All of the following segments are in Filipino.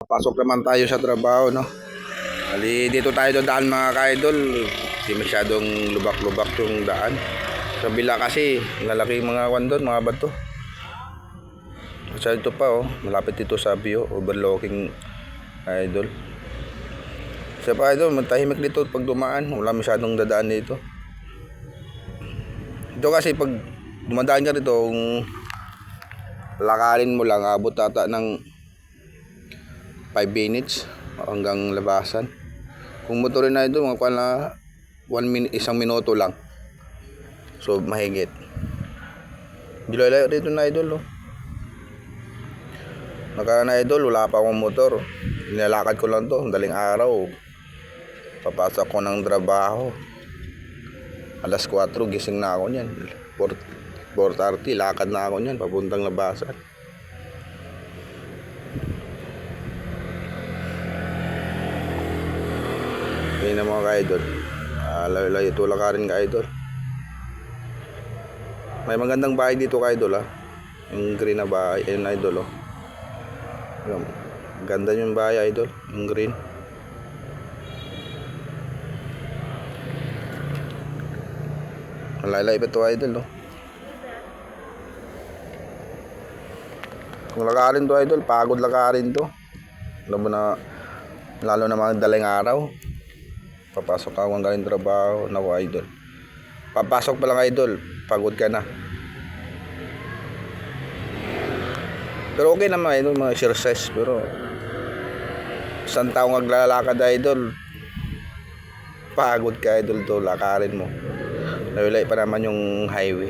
Papasok naman tayo sa trabaho, no? Bali, dito tayo daan mga ka-idol. Hindi masyadong lubak-lubak yung daan. Sa bila kasi, lalaki mga kwan doon, mga bato. Kasi ito pa, oh. Malapit dito sa Bio, overlooking idol. Sa pa idol, matahimik dito pag dumaan. Wala masyadong dadaan dito. Ito kasi pag dumadaan ka dito, kung lakarin mo lang, abot ata ng 5 minutes hanggang labasan. Kung motorin na ito, mga pala 1 minute, 1 minuto lang. So mahigit. Dilayo dito na idol, oh. Naka na idol, wala pa akong motor. Nilalakad ko lang to, daling araw. Papasok ko ng trabaho. Alas 4, gising na ako niyan. 4:30, lakad na ako niyan, papuntang labasan. Yun na mga ka-idol. Layo-layo tulak ka rin ka-idol. May magandang bahay dito ka-idol, ha. Yung green na bahay, ayun idol, oh. Yung, ganda yung bahay idol, yung green. Malay-lay pa ito idol, oh. Kung lakarin to idol, pagod lakarin to. Alam mo na, lalo na mga daling araw. Papasok ka kung galing trabaho, naku idol. Papasok pa lang idol, pagod ka na. Pero okay naman idol, mga exercise. Pero isang taong naglalakad idol, pagod ka idol to, lakarin mo. Nawilay pa naman yung highway.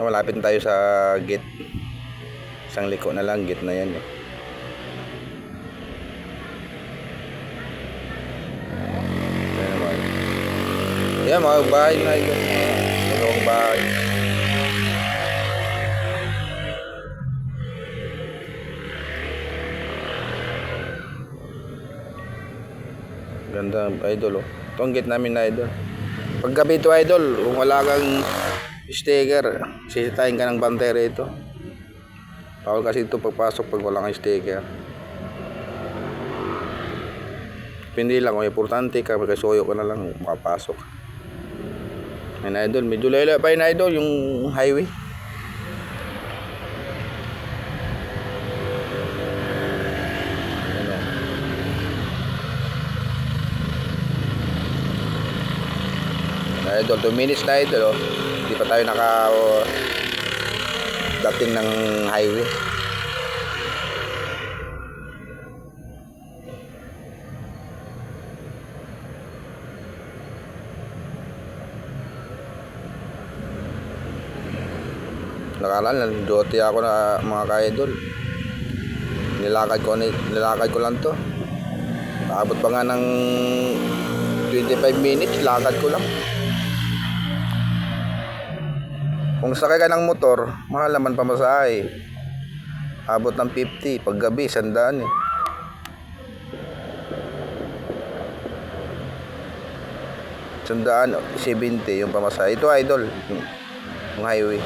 Malapit tayo sa gate. Isang liko na lang, gate na yan, eh. Yan mga bahay na ito. Mga bahay. Ganda idol, oh. Ito ang gate namin na idol. Paggabi ito idol, kung wala kang sticker, sisitahin ka ng bantera ito. Bawal kasi ito pagpasok pag wala kang sticker. Hindi lang, kung importante ka, magkasuyo ka na lang, makapasok. Ayun idol, medyo layla pa yun idol, yung highway. Idol, 2 minutes na idol, oh. Hindi pa tayo dating ng highway. Nakalan, duty ako na mga ka-idol. Nilakad ko lang to. Abot pa nga ng 25 minutes, lakad ko lang. Kung sakay ka ng motor, mahal naman pamasahe. Abot ng 50, pag gabi, 100 eh. Sandaan, 70 yung pamasahe. Ito idol, yung highway.